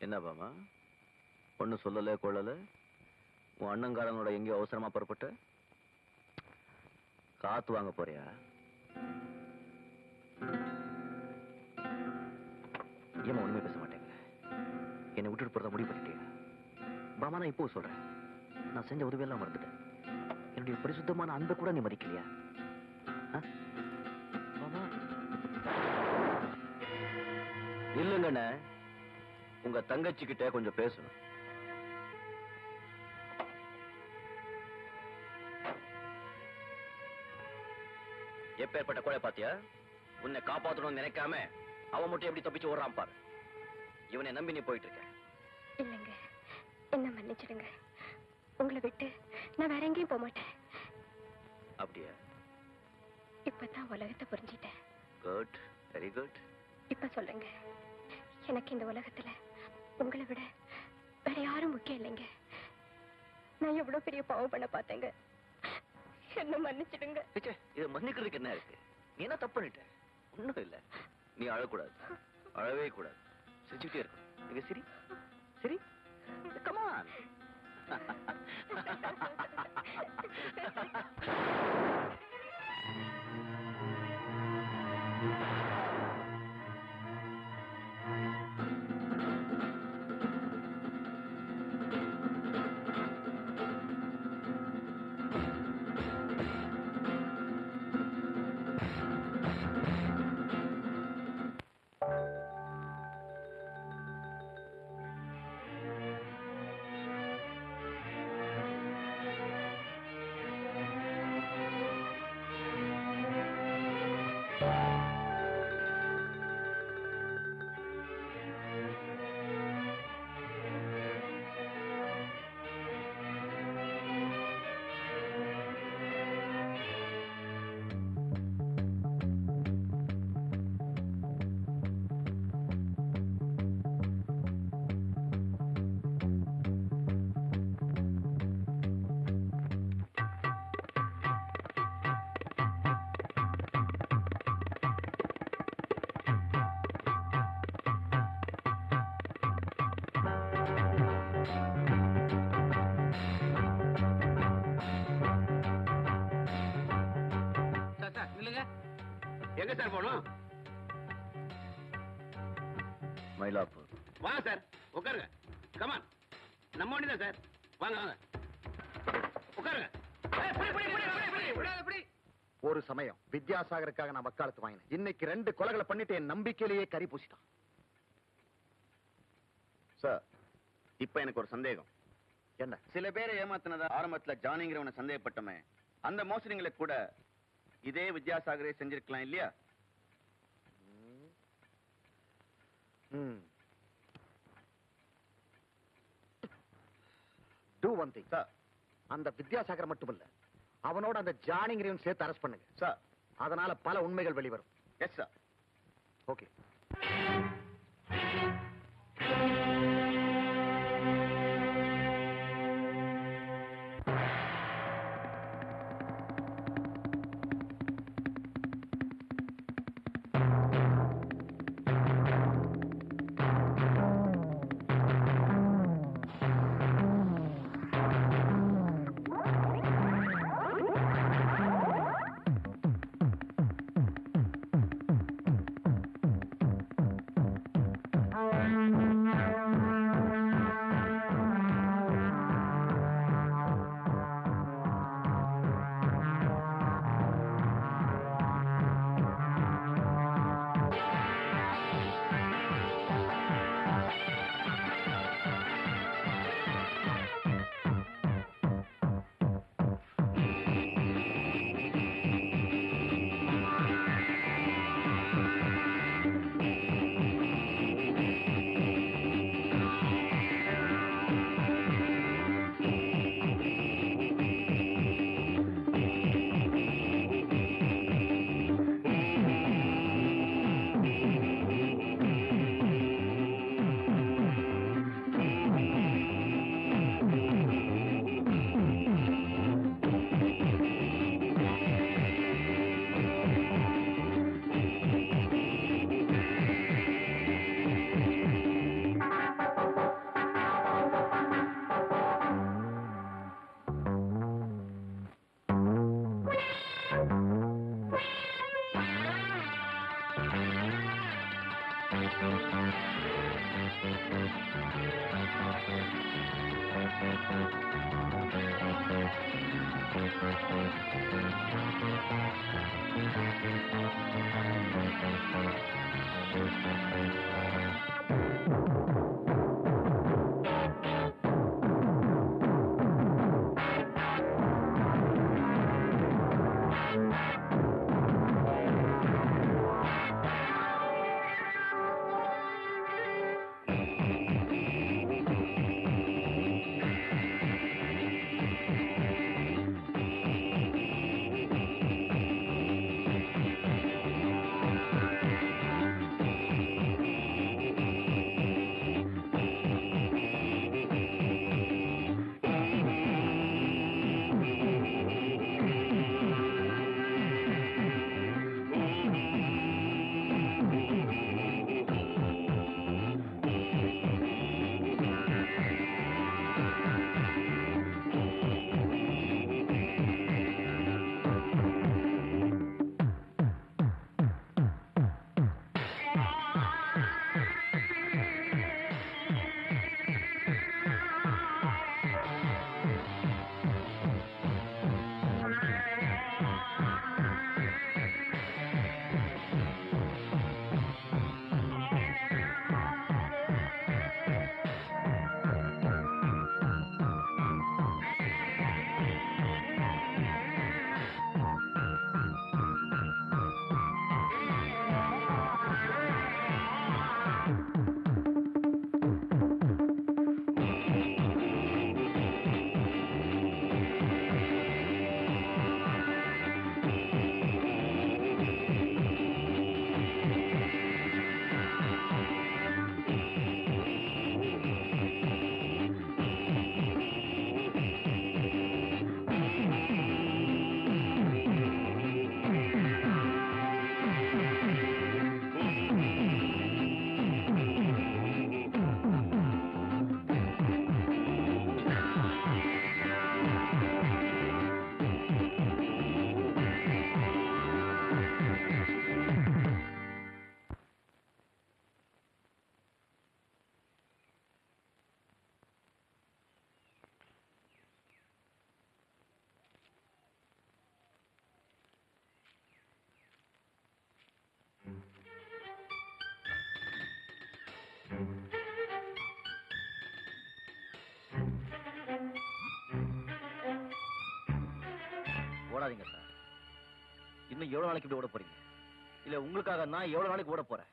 என்ன பாமா ஒண்ணு சொல்லல கொள்ளல உன் அண்ணங்காரனோட எங்கேயோ அவசரமா புறப்பட்ட காத்து வாங்க போறியா? ஏமா ஒண்ணுமே பேச மாட்டேங்க? என்னை விட்டுட்டு போறதா முடிவு பண்ணிட்டீங்க பாமா? நான் இப்போ சொல்றேன், நான் செஞ்ச உதவியெல்லாம் மறந்துட்டேன். என்னுடைய பரிசுத்தமான அன்பை கூட நீ மதிக்கலையா? பாமா இல்லங்கண்ணே, உங்க தங்கச்சி கிட்ட கொஞ்சம் பேசணும். எப்பேற்பட்ட கொலை பாத்தியா? உன்னை காப்பாற்றணும்னு நினைக்காம அவன் மட்டும் எப்படி தப்பிச்சு ஓடுறான் பாரு. இவனை நம்பி நீ போயிட்டு இருக்க. இல்லைங்க, என்ன மன்னிச்சிடுங்க. உங்களை விட்டு நான் வேற எங்கேயும் போக மாட்டேன். அப்படியா? இப்பதான் உலகத்தை புரிஞ்சிட்டேன். Good, very good. இப்ப சொல்லுங்க, எனக்கு இந்த உலகத்துல உங்களை விட வேற யாரும் முக்கியம் இல்லைங்க. நான் எவ்வளவு பெரிய பாவம் பண்ண பார்த்தேங்க. என்ன மன்னிச்சிடுங்க. இதை மன்னிக்கிறதுக்கு என்ன இருக்கு? நீ என்ன தப்பு பண்ணிட்ட? ஒண்ணும் இல்ல. நீ அழக்கூடாது, அழவே கூடாது, சிரிச்சுக்கிட்டே இருக்கும். நீங்க சரி சரி, கமான். எங்க சார் போகணும்? மயிலாப்பூர். வாங்க சார், உட்காருங்க. கமான், நம்ம வண்டி தான் சார். வாங்க வாங்க, உட்காருங்க. ஒரு சமயம் வித்யாசாகருக்காக நான் வக்காலத்து வாங்கினேன். இன்னைக்கு 2 கொலைகளை பண்ணிட்டு என் நம்பிக்கையிலேயே கறி பூசிட்டான். சார், இப்ப எனக்கு ஒரு சந்தேகம். என்ன? சில பேரை ஏமாத்தினதா ஆரம்பத்துல ஜானிங்கிறவனை சந்தேகப்பட்டமே, அந்த மோசடிங்களை கூட இதே வித்யாசாகரே செஞ்சிருக்கலாம் இல்லையா? Do one thing. சார், அந்த வித்யாசாகர் மட்டுமல்ல, அவனோட அந்த ஜானிங்கிறவன் சேர்த்து அரெஸ்ட் பண்ணுங்க சார். அதனால பல உண்மைகள் வெளிவரும். Yes sir. ஓகே. ஓடாதீங்க சார். இன்னும் எவ்வளவு நாளைக்கு இப்படி ஓட போறீங்க? இல்ல உங்களுக்காக நான் எவ்வளவு நாளைக்கு ஓட போறேன்?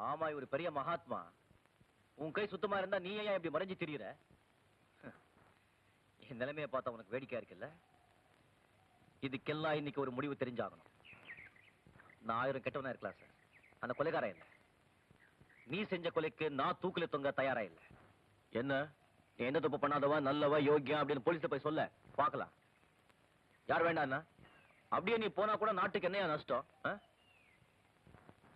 ஆமா, இவர் பெரிய மகாத்மா. உன் கை சுத்தமா இருந்தா நீ ஏன் இப்படி மறைஞ்சு திரியுற? என் நிலைமையை பார்த்தா உனக்கு வேடிக்கையா இருக்குல்ல? இதுக்கெல்லாம் இன்னைக்கு ஒரு முடிவு தெரிஞ்சாகணும். நான் 1000 கெட்டவனா இருக்கலாம் சார், அந்த கொலைகாரன் இல்ல. நீ செஞ்ச கொலைக்கு நான் தூக்கில தொங்க தயாரா இல்ல. என்ன, நீ எந்த தப்பு பண்ணாதவா, நல்லவா, யோக்கியம் அப்படின்னு போலீஸ்ல போய் சொல்ல பார்க்கலாம். யார் வேண்டாம்னா? அப்படியே நீ போனா கூட நாட்டுக்கு என்னையா நஷ்டம்?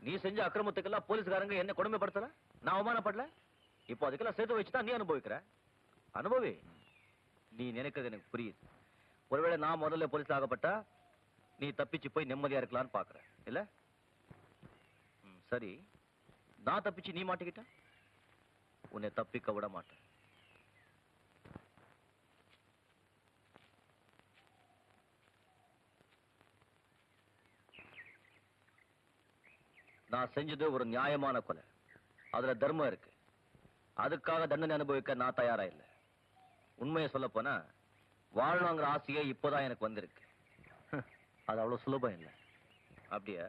நீ செஞ்ச அக்கிரமத்துக்கெல்லாம் போலீஸ்காரங்க என்ன கொடுமைப்படுத்தல, நான் அவமானப்படல. இப்போ அதுக்கெல்லாம் சேர்த்து வச்சுதான் நீ அனுபவிக்கிற. அனுபவி. நீ நினைக்கிறது எனக்கு புரியுது. ஒருவேளை நான் முதல்ல போலீஸ் ஆகப்பட்டா நீ தப்பிச்சு போய் நிம்மதியா இருக்கலாம்னு பாக்குற இல்ல? சரி, நான் தப்பிச்சு நீ மாட்டிக்கிட்ட, உன்னை தப்பிக்க விட மாட்டேன். நான் செஞ்சது ஒரு நியாயமான கொலை, அதுல தர்மம் இருக்கு. அதுக்காக தண்டனை அனுபவிக்க நான் தயாரா இல்லை. உண்மையை சொல்ல போனா வாழணுங்கிற ஆசையே இப்போதான் எனக்கு வந்திருக்கு. அது அவ்வளவு சுலபம் இல்லை. அப்படியா?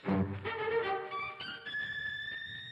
சார்